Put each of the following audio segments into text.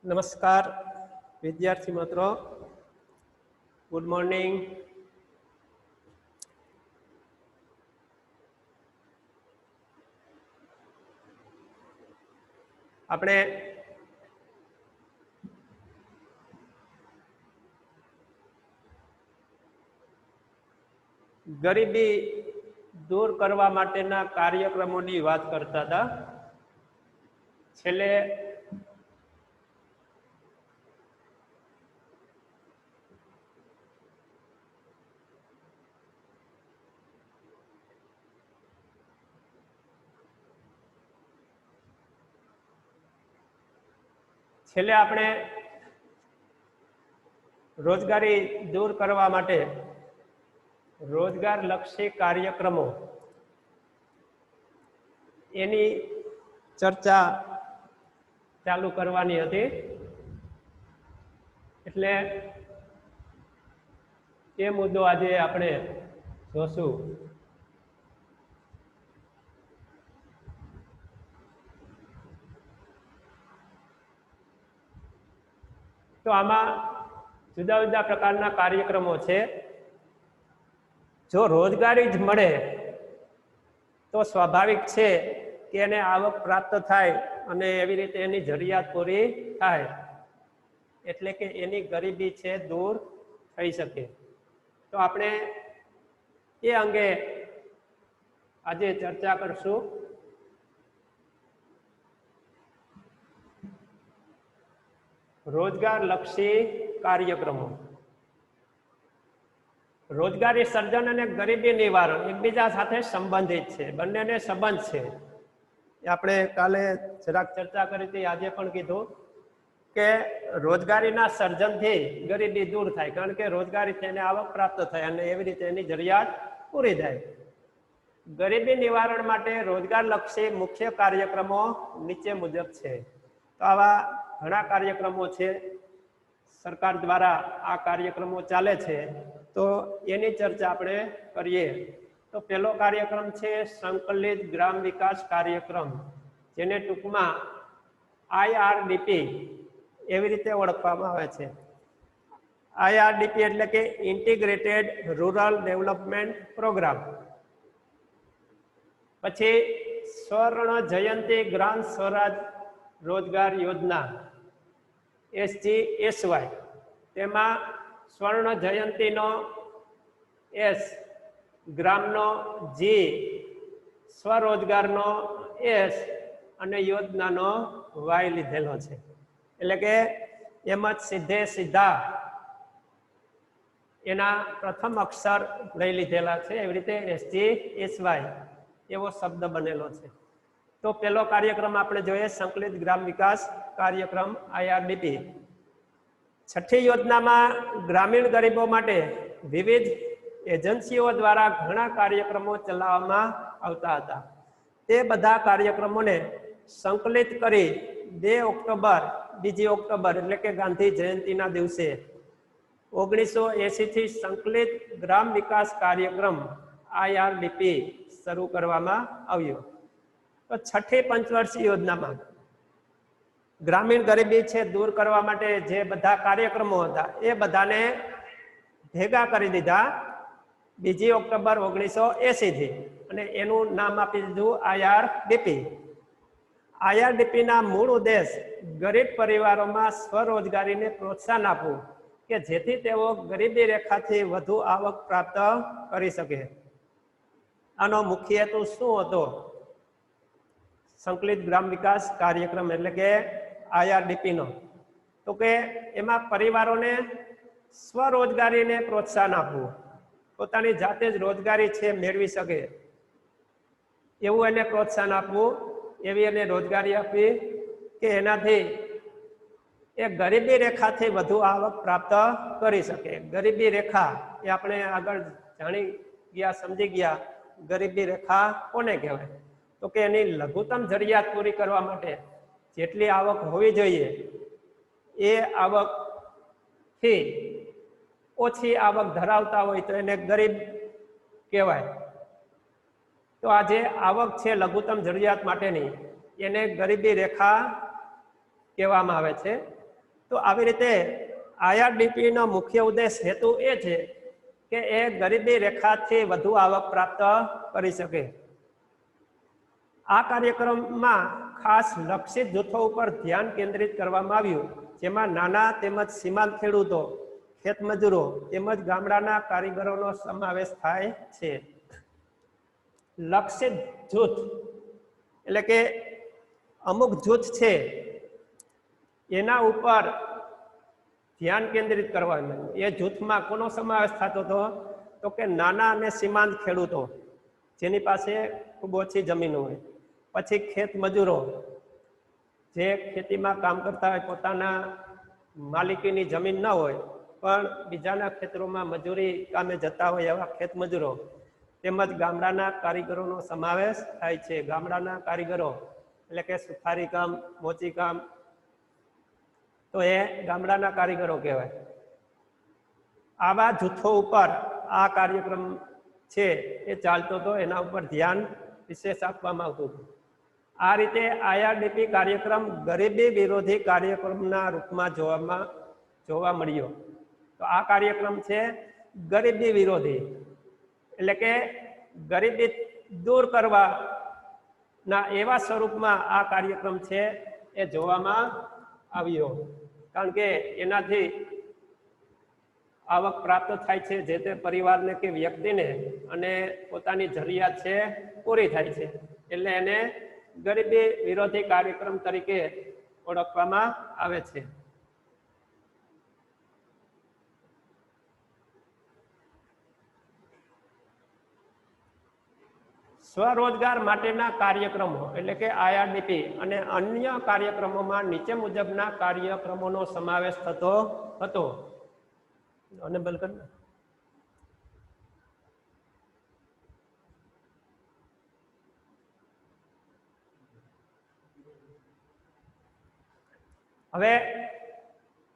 નમસ્કાર વિદ્યાર્થી મિત્રો, ગુડ મોર્નિંગ. આપણે ગરીબી દૂર કરવા માટેના કાર્યક્રમોની વાત કરતા હતા. છેલ્લે આપણે રોજગારી દૂર કરવા માટે રોજગાર લક્ષી કાર્યક્રમો એની ચર્ચા ચાલુ કરવાની હતી. એટલે એ મુદ્દો આજે આપણે જોશું. તો આમાં જુદા જુદા પ્રકારના કાર્યક્રમો છે. જો રોજગારી જ મળે તો સ્વાભાવિક છે કે એને આવક પ્રાપ્ત થાય અને એવી રીતે એની જરૂરિયાત પૂરી થાય, એટલે કે એની ગરીબી છે દૂર થઈ શકે. તો આપણે એ અંગે આજે ચર્ચા કરશું. રોજગાર લક્ષી કાર્યક્રમો. રોજગારી સર્જન અને ગરીબી નિવારણ એકબીજા સાથે સંબંધિત છે, બંનેને સંબંધ છે. આપણે કાલે જરાક ચર્ચા કરી હતી, આજે પણ કીધું કે રોજગારીના સર્જનથી ગરીબી દૂર થાય, કારણ કે રોજગારીથી એને આવક પ્રાપ્ત થાય અને એવી રીતે એની જરૂરિયાત પૂરી થાય. ગરીબી નિવારણ માટે રોજગાર લક્ષી મુખ્ય કાર્યક્રમો નીચે મુજબ છે. તો આવા ઘણા કાર્યક્રમો છે, સરકાર દ્વારા આ કાર્યક્રમો ચાલે છે, તો એની ચર્ચા આપણે કરીએ. તો પહેલો કાર્યક્રમ છે સંકલિત ગ્રામ વિકાસ કાર્યક્રમ, જેને ટૂંકમાં IRDP એવી રીતે ઓળખવામાં આવે છે. IRDP એટલે કે ઇન્ટિગ્રેટેડ રૂરલ ડેવલપમેન્ટ પ્રોગ્રામ. પછી સ્વર્ણ જયંતી ગ્રામ સ્વરાજ રોજગાર યોજના SGSY, તેમાં સ્વર્ણ જયંતીનો S, ગ્રામનો G, સ્વરોજગારનો S અને યોજનાનો Y લીધેલો છે. એટલે કે એમ જ સીધા એના પ્રથમ અક્ષર લઈ લીધેલા છે. એવી રીતે SGSY એવો શબ્દ બનેલો છે. તો પહેલો કાર્યક્રમ આપણે જોઈએ, સંકલિત ગ્રામ વિકાસ કાર્યક્રમ IRDP. છઠ્ઠી યોજનામાં ગ્રામીણ ગરીબો માટે વિવિધ એજન્સીઓ દ્વારા ઘણા કાર્યક્રમો ચલાવવામાં આવતા હતા. તે બધા કાર્યક્રમોને સંકલિત કરી 2 ઓક્ટોબર એટલે કે ગાંધી જયંતિના દિવસે 1980 થી સંકલિત ગ્રામ વિકાસ કાર્યક્રમ IRDP શરૂ કરવામાં આવ્યો. તો છઠ્ઠી પંચવર્ષીય યોજનામાં ગ્રામીણ ગરીબી છે દૂર કરવા માટે જે બધા કાર્યક્રમો હતા એ બધાને ભેગા કરી દીધા 2 ઓક્ટોબર 1980 થી, અને એનું નામ આપી દીધું IRDP. IRDPના મૂળ ઉદ્દેશ ગરીબ પરિવારોમાં સ્વરોજગારીને પ્રોત્સાહન આપવું, કે જેથી તેઓ ગરીબી રેખાથી વધુ આવક પ્રાપ્ત કરી શકે. આનો મુખ્ય હેતુ શું હતો? સંકલિત ગ્રામ વિકાસ કાર્યક્રમ એટલે કે IRDP નો, તો કે એમાં પરિવારોને સ્વરોજગારીને પ્રોત્સાહન આપવું, પોતાની જાતે જ રોજગારી છે મેળવી શકે એવું એને પ્રોત્સાહન આપવું, એવી એને રોજગારી આપવી કે એનાથી એ ગરીબી રેખાથી વધુ આવક પ્રાપ્ત કરી શકે. ગરીબી રેખા એ આપણે આગળ જાણી ગયા, સમજી ગયા. ગરીબી રેખા કોને કહેવાય? તો કે એની લઘુત્તમ જરૂરિયાત પૂરી કરવા માટે જેટલી આવક હોવી જોઈએ એ આવકથી ઓછી આવક ધરાવતા હોય તો એને ગરીબ કહેવાય. તો આ જે આવક છે લઘુત્તમ જરૂરિયાત માટેની, એને ગરીબી રેખા કહેવામાં આવે છે. તો આવી રીતે IRDP નો મુખ્ય ઉદ્દેશ હેતુ એ છે કે એ ગરીબી રેખાથી વધુ આવક પ્રાપ્ત કરી શકે. આ કાર્યક્રમમાં ખાસ લક્ષિત જૂથો ઉપર ધ્યાન કેન્દ્રિત કરવામાં આવ્યું, જેમાં નાના તેમજ સીમાંત ખેડૂતો, ખેતમજૂરો તેમજ ગામડાના કારીગરોનો સમાવેશ થાય છે. લક્ષિત જૂથ એટલે કે અમુક જૂથ છે એના ઉપર ધ્યાન કેન્દ્રિત કરવાનું. એ જૂથમાં કોનો સમાવેશ થતો હતો? તો કે નાના અને સીમાંત ખેડૂતો જેની પાસે ખૂબ ઓછી જમીન હોય, પછી ખેત મજૂરો જે ખેતીમાં કામ કરતા હોય, પોતાના માલિકીની જમીન ન હોય પણ બીજાના ખેતરોમાં મજૂરી કામે જતા હોય એવા ખેત મજૂરો, તેમજ ગામડાના કારીગરોનો સમાવેશ થાય છે. ગામડાના કારીગરો એટલે કે સુથારી કામ, મોચી કામ, તો એ ગામડાના કારીગરો કહેવાય. આવા જૂથો ઉપર આ કાર્યક્રમ છે એ ચાલતો હતો, એના ઉપર ધ્યાન વિશેષ આપવામાં આવતું હતું. આ રીતે IRDP કાર્યક્રમ ગરીબી વિરોધી કાર્યક્રમના રૂપમાં જોવા મળ્યો. તો આ કાર્યક્રમ છે ગરીબી વિરોધી, એટલે કે ગરીબી દૂર કરવાના એવા સ્વરૂપમાં આ કાર્યક્રમ છે એ જોવામાં આવ્યો. કારણ કે એનાથી આવક પ્રાપ્ત થાય છે જે તે પરિવારને કે વ્યક્તિને, અને પોતાની જરૂરિયાત છે પૂરી થાય છે, એટલે એને ગરીબી વિરોધી કાર્યક્રમ તરીકે ઓળખવામાં આવે છે. સ્વરોજગાર માટેના કાર્યક્રમો એટલે કે IRDP અને અન્ય કાર્યક્રમોમાં નીચે મુજબના કાર્યક્રમોનો સમાવેશ થતો હતો. અને બલકન હવે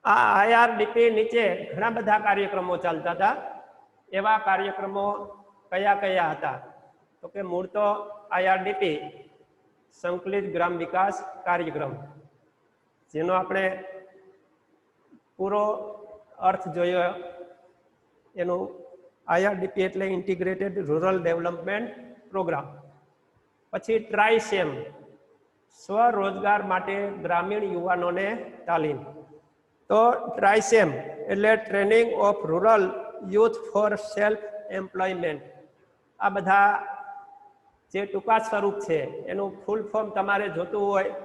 આ IRDP નીચે ઘણા બધા કાર્યક્રમો ચાલતા હતા. એવા કાર્યક્રમો કયા કયા હતા? તો કે મૂળ તો IRDP સંકલિત ગ્રામ વિકાસ કાર્યક્રમ, જેનો આપણે પૂરો અર્થ જોયો, એનું IRDP એટલે ઇન્ટિગ્રેટેડ રૂરલ ડેવલપમેન્ટ પ્રોગ્રામ. પછી ટ્રાઇસેમ સ્વરોજગાર માટે ગ્રામીણ યુવાનોને તાલીમ. તો ટ્રાઇસેમ એટલે training of rural youth for self employment. આ બધા જે ટૂંકા સ્વરૂપ છે એનું ફૂલ ફોર્મ તમારે જોતું હોય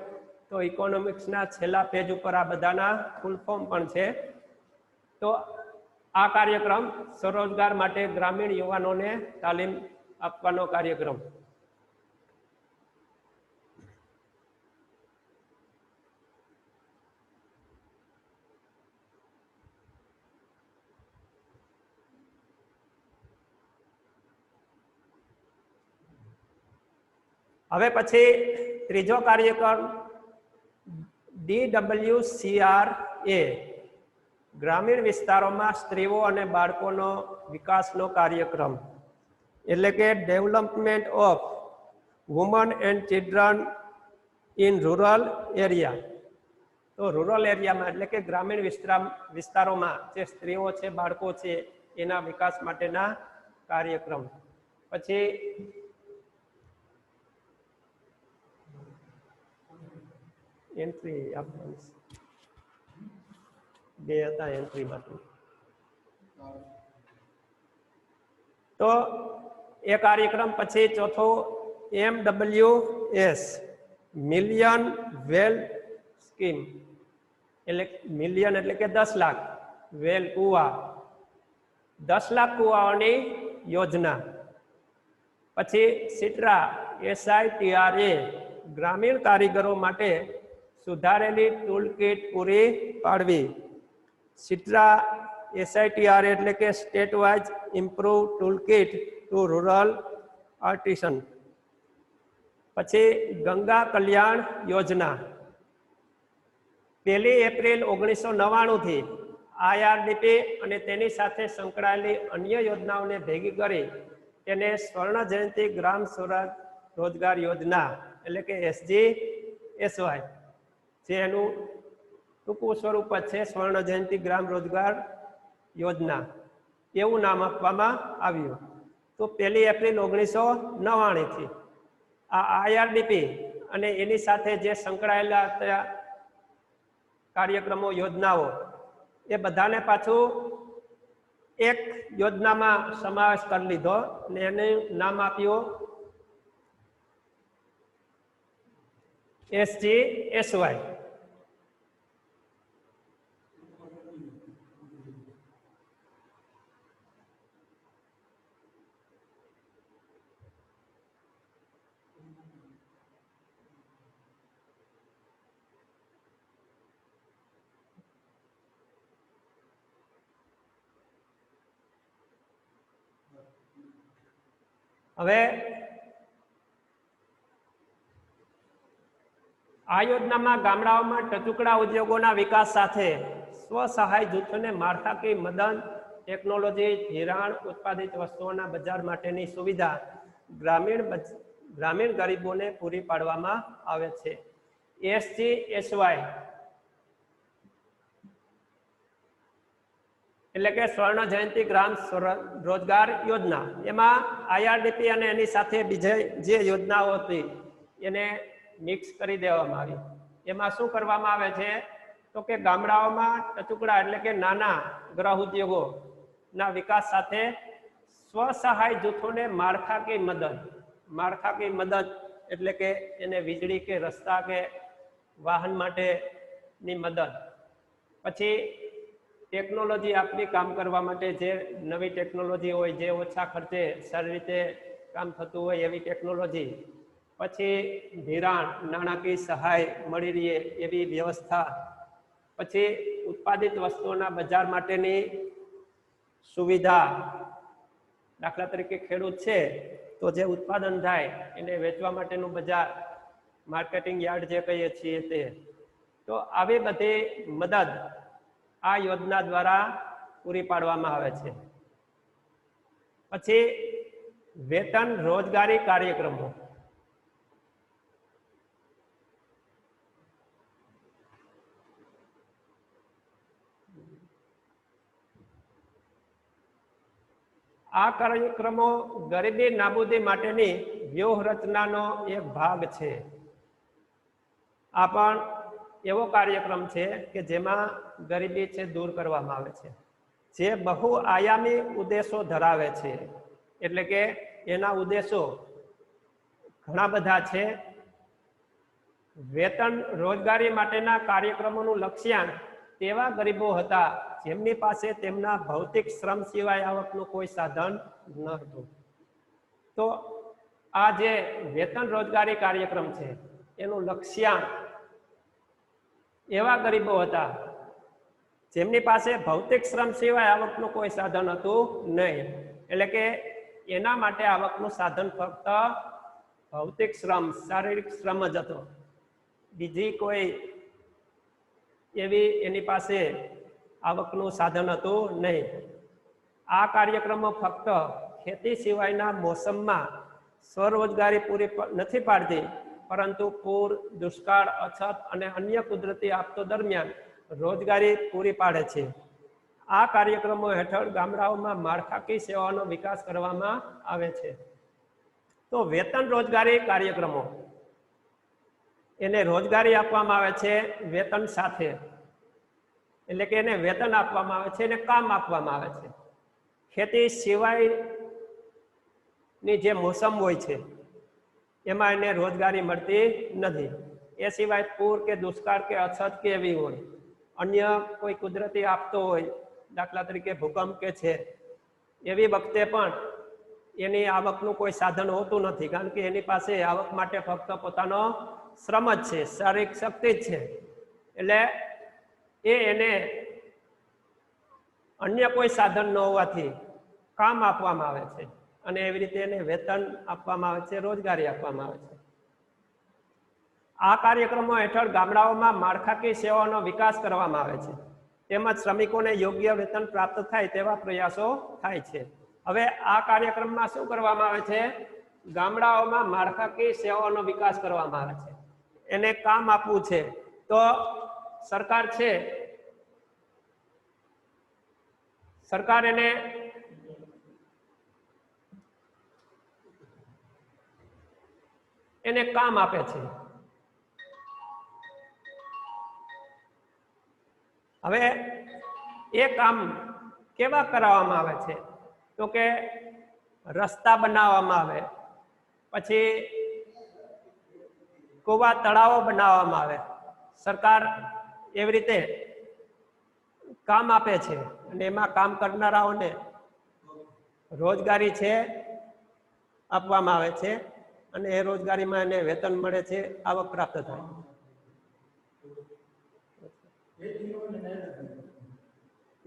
તો ઇકોનોમિક્સના છેલ્લા પેજ ઉપર આ બધાના ફૂલ ફોર્મ પણ છે. તો આ કાર્યક્રમ સ્વરોજગાર માટે ગ્રામીણ યુવાનોને તાલીમ આપવાનો કાર્યક્રમ. હવે પછી ત્રીજો કાર્યક્રમ DWCRA ગ્રામીણ વિસ્તારોમાં સ્ત્રીઓ અને બાળકોનો વિકાસનો કાર્યક્રમ, એટલે કે development of woman and children in rural area. તો રૂરલ એરિયામાં એટલે કે ગ્રામીણ વિસ્તારોમાં જે સ્ત્રીઓ છે, બાળકો છે, એના વિકાસ માટેના કાર્યક્રમ. પછી એન્ટ્રી આપવાની બે હતા એન્ટ્રી માટે. તો એ કાર્યક્રમ પછી ચોથો MWS મિલિયન વેલ સ્કીમ, એટલે મિલિયન એટલે કે 10 લાખ, વેલ કુવા, 10 લાખ કુવાઓની યોજના. પછી સિટ્રા SITRA ગ્રામીણ કારીગરો માટે સુધારેલી ટૂલ કિટ પૂરી પાડવી. સિટ્રા SITRA એટલે કે state wise improve tool kit to rural artisan. પછી ગંગા કલ્યાણ યોજના 1 એપ્રિલ 1999 થી IRDP અને તેની સાથે સંકળાયેલી અન્ય યોજનાઓને ભેગી કરી તેને સ્વર્ણ જયંતિ ગ્રામ સ્વરાજ રોજગાર યોજના એટલે કે SGSY જે એનું ટૂંકું સ્વરૂપ જ છે સ્વર્ણ જયંતિ ગ્રામ રોજગાર યોજના, એવું નામ આપવામાં આવ્યું. તો 1 એપ્રિલ 1999 થી આ IRDP અને એની સાથે જે સંકળાયેલા કાર્યક્રમો યોજનાઓ એ બધાને પાછું એક યોજનામાં સમાવેશ કરી લીધો અને એને નામ આપ્યું SGSY. હવે આ યોજનામાં ગામડાઓમાં ટચુકડા ઉદ્યોગોના વિકાસ સાથે સ્વસહાય જૂથોને માળખાકીય મદદ, ટેકનોલોજી, ધિરાણ, ઉત્પાદિત વસ્તુઓના બજાર માટેની સુવિધા ગ્રામીણ ગરીબોને પૂરી પાડવામાં આવે છે. SGSY એટલે કે સ્વર્ણ જયંતિ ગ્રામ રોજગાર યોજના, એમાં IRDP અને એની સાથે બીજી જે યોજનાઓ હતી એને મિક્સ કરી દેવામાં આવી. એમાં શું કરવામાં આવે છે તો કે ગામડાઓમાં ટચુકડા એટલે કે નાના ગૃહ ઉદ્યોગો ના વિકાસ સાથે સ્વસહાય જૂથોને માળખાકીય મદદ એટલે કે એને વીજળી કે રસ્તા કે વાહન માટેની મદદ, પછી ટેકનોલોજી આપણી કામ કરવા માટે જે નવી ટેકનોલોજી હોય, જે ઓછા ખર્ચે સારી રીતે કામ થતું હોય એવી ટેકનોલોજી, પછી ધિરાણ નાણાકીય સહાય મળી રહે એવી વ્યવસ્થા, પછી ઉત્પાદિત વસ્તુઓના બજાર માટેની સુવિધા. દાખલા તરીકે ખેડૂત છે તો જે ઉત્પાદન થાય એને વેચવા માટેનું બજાર, માર્કેટિંગ યાર્ડ જે કહીએ છીએ તે. તો આવી બધી મદદ આ યોજના દ્વારા પૂરી પાડવામાં આવે છે. પછી વેતન રોજગારી કાર્યક્રમો. આ કાર્યક્રમો ગરીબી નાબૂદી માટેની વ્યૂહરચનાનો એક ભાગ છે. આ પણ એવો કાર્યક્રમ છે કે જેમાં ગરીબી છે દૂર કરવામાં આવે છે, જે બહુ આયામી ઉદ્દેશો ધરાવે છે. એટલે કે એના ઉદ્દેશો ઘણા બધા છે. વેતન રોજગારી માટેના કાર્યક્રમોનું લક્ષ્યાંક તેવા ગરીબો હતા જેમની પાસે તેમના ભૌતિક શ્રમ સિવાય આવકનું કોઈ સાધન ન હતું. તો આ જે વેતન રોજગારી કાર્યક્રમ છે એનું લક્ષ્યાંક એવા ગરીબો હતા જેમની પાસે ભૌતિક શ્રમ સિવાય આવકનું કોઈ સાધન હતું નહીં. એટલે કે એના માટે આવકનું સાધન ફક્ત ભૌતિક શ્રમ, શારીરિક શ્રમ જ હતો. બીજી કોઈ એવી એની પાસે આવકનું સાધન હતું નહીં. આ કાર્યક્રમો ફક્ત ખેતી સિવાયના મોસમમાં સ્વરોજગારી પૂરી નથી પાડતી, પરંતુ પૂર, દુષ્કાળ, અછત અને અન્ય કુદરતી આફતો દરમિયાન રોજગારી પૂરી પાડે છે. આ કાર્યક્રમો હેઠળ ગામડાઓમાં માળખાકીય સેવાઓનો વિકાસ કરવામાં આવે છે. તો વેતન રોજગારી કાર્યક્રમો, એને રોજગારી આપવામાં આવે છે વેતન સાથે. એટલે કે એને વેતન આપવામાં આવે છે, એને કામ આપવામાં આવે છે. ખેતી સિવાયની જે મોસમ હોય છે એમાં એને રોજગારી મળતી નથી. એ સિવાય પૂર કે દુષ્કાળ કે અછત કે એવી હોય, અન્ય કોઈ કુદરતી આફતો હોય, દાખલા તરીકે ભૂકંપ કે છે, એવી વખતે પણ એની આવકનું કોઈ સાધન હોતું નથી, કારણ કે એની પાસે આવક માટે ફક્ત પોતાનો શ્રમ જ છે, શારીરિક શક્તિ જ છે. એટલે એને અન્ય કોઈ સાધન ન હોવાથી કામ આપવામાં આવે છે અને એવી રીતે એને વેતન આપવામાં આવે છે, રોજગારી આપવામાં આવે છે. આ કાર્યક્રમો હેઠળ ગામડાઓમાં માળખાકીય સેવાઓનો વિકાસ કરવામાં આવે છે, તેમજ શ્રમિકોને યોગ્ય વેતન પ્રાપ્ત થાય તેવા પ્રયાસો થાય છે. હવે આ કાર્યક્રમમાં શું કરવામાં આવે છે? ગામડાઓમાં માળખાકીય સેવાઓનો વિકાસ કરવામાં આવે છે, એને કામ આપવું છે. તો સરકાર છે, સરકાર એને કામ આપે છે. હવે એ કામ કેવા કરાવવામાં આવે છે? તો કે રસ્તા બનાવવામાં આવે, પછી કુવા તળાવો બનાવવામાં આવે. સરકાર એવી રીતે કામ આપે છે અને એમાં કામ કરનારાઓને રોજગારી છે આપવામાં આવે છે અને એ રોજગારીમાં એને વેતન મળે છે, આવક પ્રાપ્ત થાય.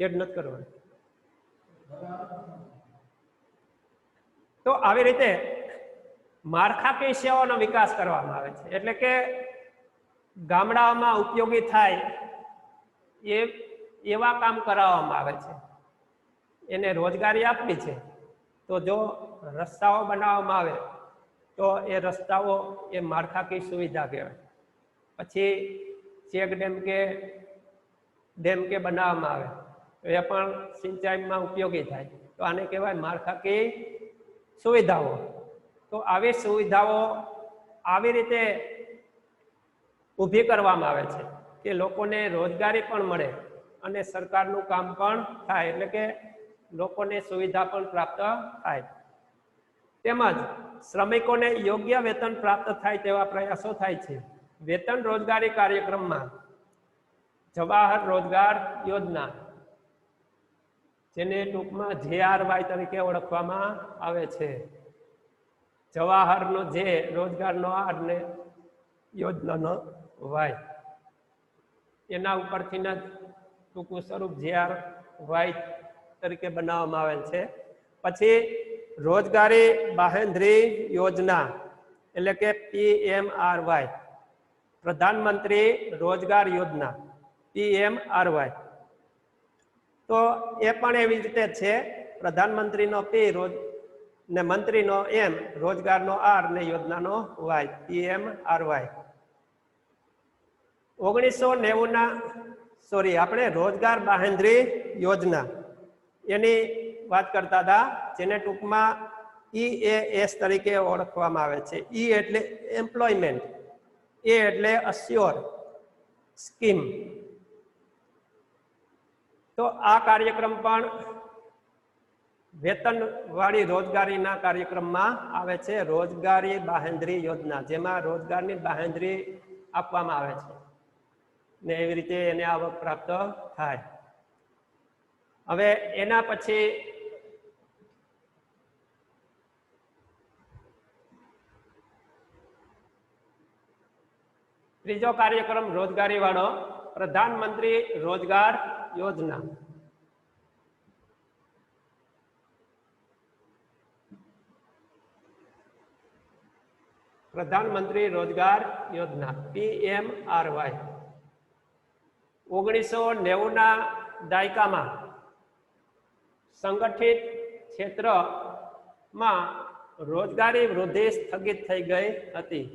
એડ નથી કરવાનું. તો આવી રીતે માળખાકીય સેવાઓનો વિકાસ કરવામાં આવે છે, એટલે કે ગામડાઓમાં ઉપયોગી થાય એવા કામ કરાવવામાં આવે છે, એને રોજગારી આપવી છે. તો જો રસ્તાઓ બનાવવામાં આવે તો એ રસ્તાઓ એ માળખાકીય સુવિધા કહેવાય. પછી ચેક ડેમ કે બનાવવામાં આવે તો એ પણ સિંચાઈમાં ઉપયોગી થાય, તો આને કહેવાય માળખાકીય સુવિધાઓ. તો આવી સુવિધાઓ આવી રીતે ઊભી કરવામાં આવે છે કે લોકોને રોજગારી પણ મળે અને સરકારનું કામ પણ થાય, એટલે કે લોકોને સુવિધા પણ પ્રાપ્ત થાય. તેમજ શ્રમિકોને યોગ્ય વેતન પ્રાપ્ત થાય તેવા પ્રયાસો થાય છે. વેતન રોજગારી કાર્યક્રમમાં જવાહર રોજગાર યોજના, જેને ટૂંકમાં JRY તરીકે ઓળખવામાં આવે છે. જવાહરનો જે, રોજગારનો આર ને યોજનાનો વાય, એના ઉપરથી જ ટૂંકું સ્વરૂપ JRY તરીકે બનાવવામાં આવેલ છે. પછી રોજગારી બાહેંધરી યોજના એટલે કે PMRY, પ્રધાનમંત્રી રોજગાર યોજના PMRY. તો એ પણ એવી રીતે છે, પ્રધાનમંત્રીનો P ને મંત્રીનો M, રોજગારનો R ને યોજનાનો Y, PMRY. 1990 આપણે રોજગાર બાહેંધરી યોજના એની વાત કરતા હતા, જેને ટૂંકમાં EAS તરીકે ઓળખવામાં આવે છે. E એટલે એમ્પ્લોયમેન્ટ, A એટલે અસ્યોર સ્કીમ. તો આ કાર્યક્રમ પણ વેતન વાળી રોજગારીના કાર્યક્રમમાં આવે છે, રોજગારી બાહેંધરી યોજના, જેમાં રોજગારની બાહેંધરી આપવામાં આવે છે ને એવી રીતે એને આવક પ્રાપ્ત થાય. હવે એના પછી ત્રીજો કાર્યક્રમ રોજગારી વાળો, પ્રધાનમંત્રી રોજગાર યોજના. પ્રધાનમંત્રી રોજગાર યોજના PMRY. 1990ના દાયકામાં સંગઠિત ક્ષેત્રમાં રોજગારી વૃદ્ધિ સ્થગિત થઈ ગઈ હતી,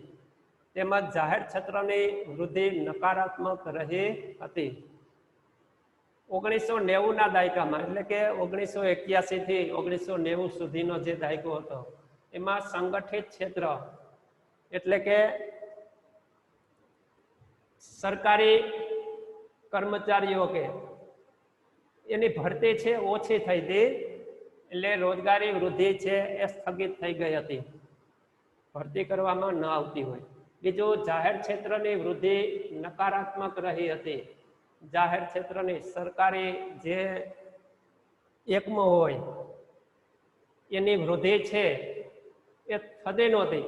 તેમજ જાહેર ક્ષેત્રની વૃદ્ધિ નકારાત્મક રહી હતી. 1990ના દાયકામાં એટલે કે 1981 થી 1990 સુધીનો જે દાયકો હતો, એમાં સંગઠિત ક્ષેત્ર એટલે કે સરકારી કર્મચારીઓ કે એની ભરતી છે ઓછી થઈ હતી, એટલે રોજગારી વૃદ્ધિ છે એ સ્થગિત થઈ ગઈ હતી, ભરતી કરવામાં ન આવતી હોય. બીજું, જાહેર ક્ષેત્રની વૃદ્ધિ નકારાત્મક રહી હતી. જાહેર ક્ષેત્રની સરકારી જે એકમો હોય એની વૃદ્ધિ છે એ થતી નહોતી.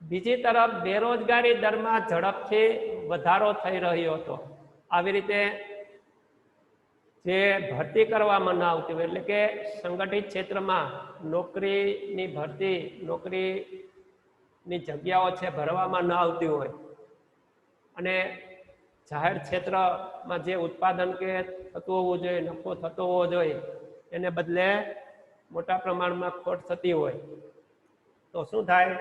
બીજી તરફ બેરોજગારી દરમાં ઝડપથી વધારો થઈ રહ્યો હતો. આવી રીતે જે ભરતી કરવામાં ન આવતી હોય, એટલે કે સંગઠિત ક્ષેત્રમાં નોકરીની ભરતી, નોકરીની જગ્યાઓ છે ભરવામાં ન આવતી હોય અને જાહેર ક્ષેત્રમાં જે ઉત્પાદન કે થતું હોવું જોઈએ, નફો થતો હોવો જોઈએ, એને બદલે મોટા પ્રમાણમાં ખોટ થતી હોય, તો શું થાય?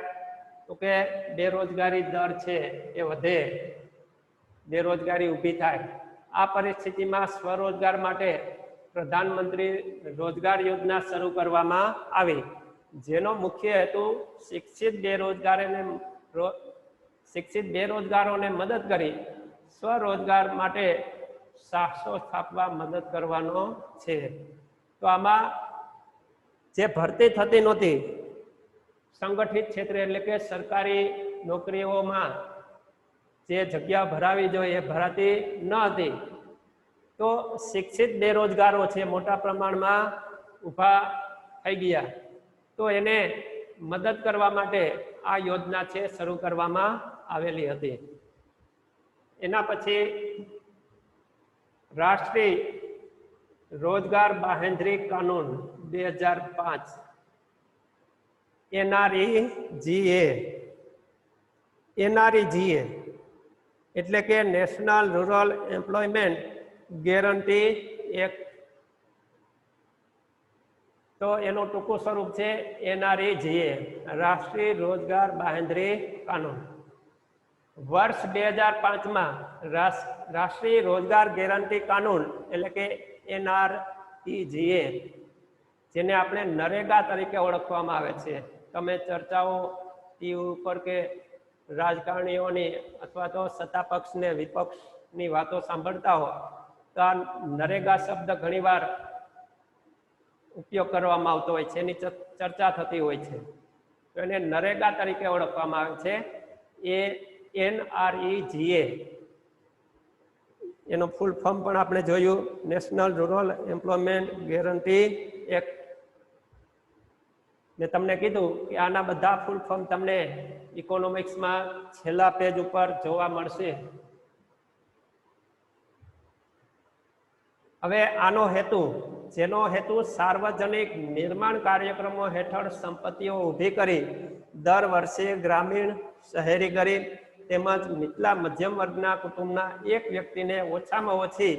તો કે બેરોજગારી દર છે એ વધે. બેરોજગારી ઊભી થાય. આ પરિસ્થિતિમાં સ્વરોજગાર માટે પ્રધાનમંત્રી રોજગાર યોજના શરૂ કરવામાં આવી, જેનો મુખ્ય હેતુ શિક્ષિત બેરોજગારોને મદદ કરી સ્વરોજગાર માટે સાહસો સ્થાપવા મદદ કરવાનો છે. તો આમાં જે ભરતી થતી નહોતી સંગઠિત ક્ષેત્રે એટલે કે સરકારી નોકરીઓમાં જે જગ્યા ભરાવી જોઈએ એ ભરાતી ન હતી, તો શિક્ષિત બેરોજગારો છે મોટા પ્રમાણમાં ઊભા થઈ ગયા. તો એને મદદ કરવા માટે આ યોજના છે શરૂ કરવામાં આવેલી હતી. એના પછી રાષ્ટ્રીય રોજગાર બાહેંધરી કાનૂન 2005 NREGA એટલે કે national rural employment guarantee act. તો એનું ટૂંકું સ્વરૂપ છે NREGA, રાષ્ટ્રીય રોજગાર બાહેંધરી કાનૂન. વર્ષ 2005માં રાષ્ટ્રીય રોજગાર ગેરંટી કાનૂન એટલે કે NREGA, જેને આપણે નરેગા તરીકે ઓળખવામાં આવે છે. તમે ચર્ચાઓ ટીવી ઉપર કે રાજકારણીઓની અથવા તો સત્તા પક્ષ ને વિપક્ષની વાતો સાંભળતા હો તો આ નરેગા શબ્દ ઘણીવાર ઉપયોગ કરવામાં આવતો હોય છે, એની ચર્ચા થતી હોય છે. તો એને નરેગા તરીકે ઓળખવામાં આવે છે. એ NREGA એનું ફૂલ ફોર્મ પણ આપણે જોયું, national rural employment guarantee act. મેં તમને કીધું કે આના બધા ફૂલ ફોર્મ તમને ઇકોનોમિક્સમાં છેલ્લા પેજ ઉપર જોવા મળશે. હવે આનો હેતુ, જેનો હેતુ સાર્વજનિક નિર્માણ કાર્યક્રમો હેઠળ સંપત્તિઓ ઊભી કરી દર વર્ષે ગ્રામીણ, શહેરી ગરીબ તેમજ નીચલા મધ્યમ વર્ગના કુટુંબના એક વ્યક્તિને ઓછામાં ઓછી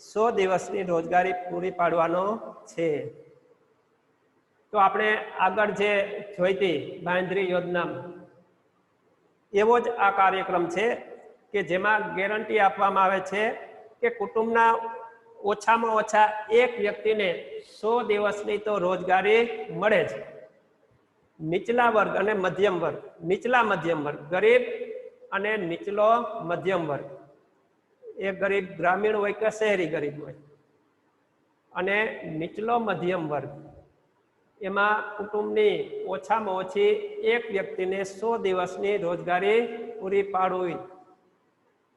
100 દિવસની રોજગારી પૂરી પાડવાનો છે. તો આપણે આગળ જે જોઈતી બાંહેધરી યોજના, એવો જ આ કાર્યક્રમ છે કે જેમાં ગેરંટી આપવામાં આવે છે કે કુટુંબના ઓછામાં ઓછા એક વ્યક્તિને 100 દિવસની તો રોજગારી મળે જ. નીચલા વર્ગ અને મધ્યમ વર્ગ, નીચલા મધ્યમ વર્ગ, ગરીબ અને નીચલો મધ્યમ વર્ગ, એ ગરીબ ગ્રામીણ હોય કે શહેરી ગરીબ હોય, અને નીચલો મધ્યમ વર્ગ, એમાં કુટુંબની ઓછામાં ઓછી એક વ્યક્તિને 100 દિવસની રોજગારી પૂરી પાડવી,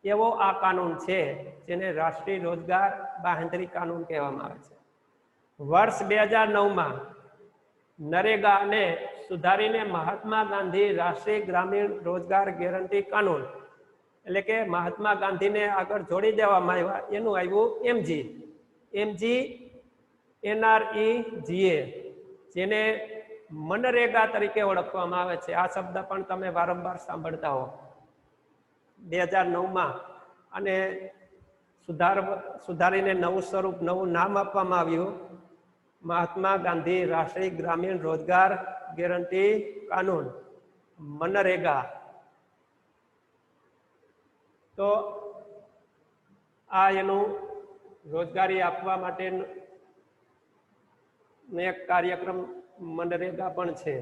એવો આ કાનૂન છે જેને રાષ્ટ્રીય રોજગાર બાહેંધરી કાનૂન કહેવામાં આવે છે. વર્ષ 2009માં નરેગાને સુધારીને મહાત્મા ગાંધી રાષ્ટ્રીય ગ્રામીણ રોજગાર ગેરંટી કાનૂન એટલે કે મહાત્મા ગાંધીને આગળ જોડી દેવામાં આવ્યા, એનું આવ્યું NREGA, જેને મનરેગા તરીકે ઓળખવામાં આવે છે. આ શબ્દ પણ તમે વારંવાર સાંભળતા હો. 2009માં અને સુધારીને નવું સ્વરૂપ, નવું નામ આપવામાં આવ્યું, મહાત્મા ગાંધી રાષ્ટ્રીય ગ્રામીણ રોજગાર ગેરંટી કાનૂન, મનરેગા. તો આ એનું રોજગારી આપવા માટેનું એક કાર્યક્રમ મનરેગા પણ છે.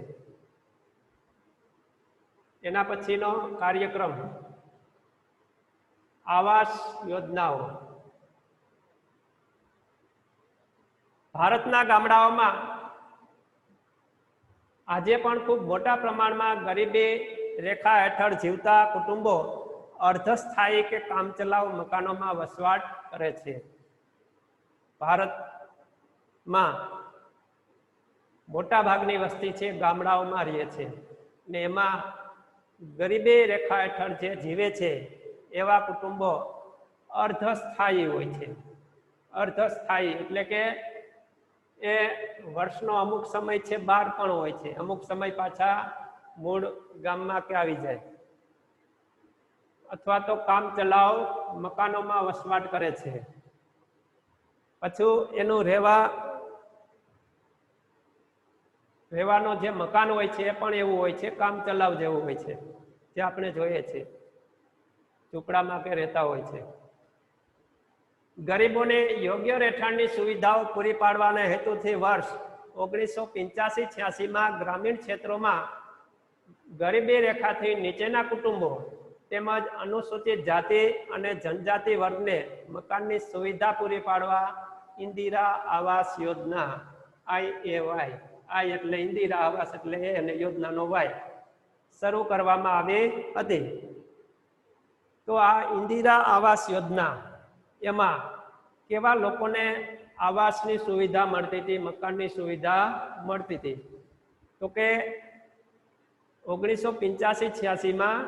એના પછીનો કાર્યક્રમ આવાસ યોજનાઓ. ભારતના ગામડાઓમાં આજે પણ ખૂબ મોટા પ્રમાણમાં ગરીબી રેખા હેઠળ જીવતા કુટુંબો અર્ધસ્થાયી કે કામચલાઉ મકાનોમાં વસવાટ કરે છે. ભારતમાં મોટા ભાગની વસ્તી છે ગામડાઓમાં રહે છે, ને એમાં ગરીબી રેખા હેઠળ જે જીવે છે એવા કુટુંબો અર્ધસ્થાયી હોય છે. અર્ધસ્થાયી એટલે કે એ વર્ષનો અમુક સમય છે બહાર પણ હોય છે, અમુક સમય પાછા મૂળ ગામમાં કે આવી જાય, અથવા તો કામ ચલાવ મકાનોમાં વસવાટ કરે છે. પાછું એનું રહેવાનો જે મકાન હોય છે એ પણ એવું હોય છે, કામ ચલાવ જેવું હોય છે, જે આપણે જોઈએ છીએ. ઝૂંપડામાં કે રહેતા હોય છે. ગરીબોને યોગ્ય રહેઠાણની સુવિધાઓ પૂરી પાડવાના હેતુથી વર્ષ 1985-86માં ગ્રામીણ ક્ષેત્રોમાં ગરીબી રેખાથી નીચેના કુટુંબો તેમજ અનુસૂચિત જાતિ અને જનજાતિ વર્ગને મકાનની સુવિધા પૂરી પાડવા ઇન્દિરા આવાસ યોજના IAY, આઈ એટલે ઇન્દિરા આવાસ એટલે એ અને યોજનાનો વાય શરૂ કરવામાં આવી હતી. તો આ ઇન્દિરા આવાસ યોજના એમાં કેવા લોકોને આવાસની સુવિધા મળતી હતી, મકાનની સુવિધા મળતી હતી? તો કે 1985-86માં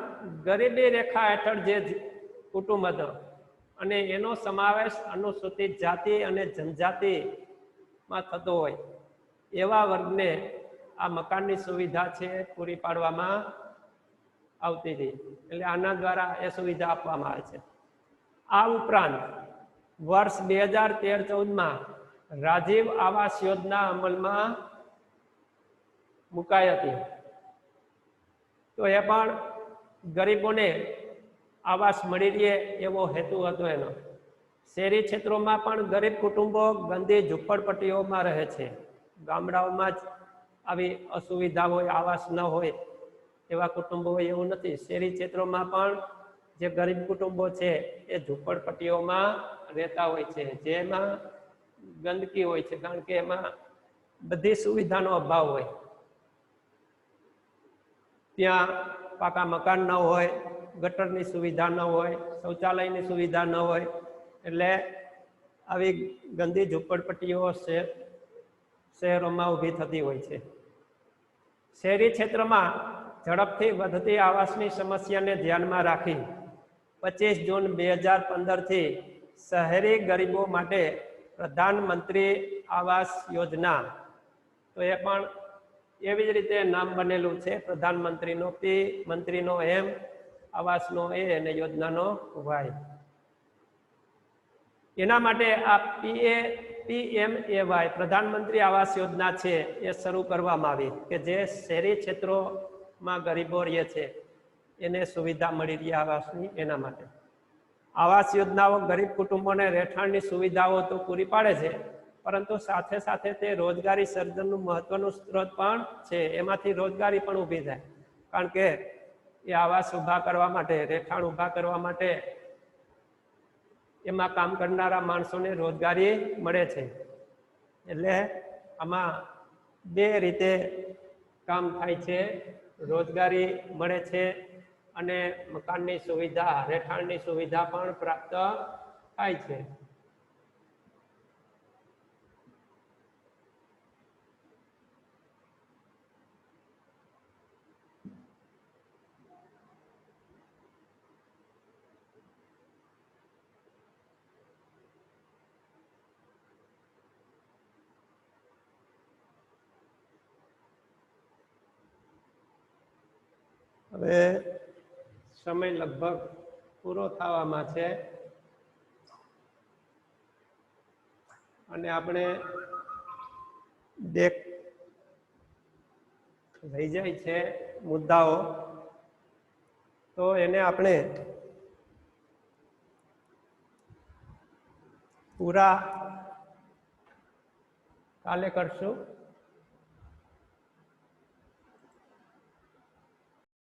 ગરીબી રેખા હેઠળ જે કુટુંબ હતો અને એનો સમાવેશ અનુસૂચિત જાતિ અને જનજાતિમાં થતો હોય એવા વર્ગને આ મકાનની સુવિધા છે પૂરી પાડવામાં આવતી હતી. એટલે આના દ્વારા એ સુવિધા આપવામાં આવે છે. આ ઉપરાંત વર્ષ 2013-14માં રાજીવ આવાસ યોજના અમલમાં મુકાઈ હતી. તો એ પણ ગરીબોને આવાસ મળી રહે એવો હેતુ હતો એનો. શહેરી ક્ષેત્રોમાં પણ ગરીબ કુટુંબો ગંદી ઝૂંપડપટ્ટીઓમાં રહે છે. ગામડાઓમાં જ આવી અસુવિધા હોય, આવાસ ન હોય એવા કુટુંબો હોય એવું નથી. શહેરી ક્ષેત્રોમાં પણ જે ગરીબ કુટુંબો છે એ ઝૂંપડપટ્ટીઓમાં રહેતા હોય છે, જેમાં ગંદકી હોય છે, કારણ કે એમાં બધી સુવિધાનો અભાવ હોય. ત્યાં પાકા મકાન ન હોય, ગટરની સુવિધા ન હોય, શૌચાલયની સુવિધા ન હોય, એટલે આવી ગંદી ઝૂંપડપટ્ટીઓ શહેરોમાં ઊભી થતી હોય છે. શહેરી ક્ષેત્રમાં ઝડપથી વધતી આવાસની સમસ્યાને ધ્યાનમાં રાખી 25 જૂન 2015થી શહેરી ગરીબો માટે પ્રધાનમંત્રી આવાસ યોજના, તો એ પણ એવી જ રીતે નામ બનેલું છે, પ્રધાનમંત્રીનો પી, મંત્રીનો એમ, આવાસનો એ અને યોજનાનો વાય. એના માટે આ PMAY પ્રધાનમંત્રી આવાસ યોજના છે એ શરૂ કરવામાં આવી કે જે શહેરી ક્ષેત્રોમાં ગરીબો રહે છે એને સુવિધા મળી રહી આવાસની. એના માટે આવાસ યોજનાઓ ગરીબ કુટુંબોને રહેઠાણની સુવિધાઓ તો પૂરી પાડે છે, પરંતુ સાથે સાથે તે રોજગારી સર્જનનું મહત્વનું સ્ત્રોત પણ છે. એમાંથી રોજગારી પણ ઊભી થાય, કારણ કે એ આવાસ ઊભા કરવા માટે, રહેઠાણ ઊભા કરવા માટે એમાં કામ કરનારા માણસોને રોજગારી મળે છે. એટલે આમાં બે રીતે કામ થાય છે, રોજગારી મળે છે અને મકાનની સુવિધા, રહેઠાણની સુવિધા પણ પ્રાપ્ત થાય છે. હવે સમય લગભગ પૂરો થવામાં છે અને આપણે બે રહી જાય છે મુદ્દાઓ, તો એને આપણે પૂરા કાલે કરશું.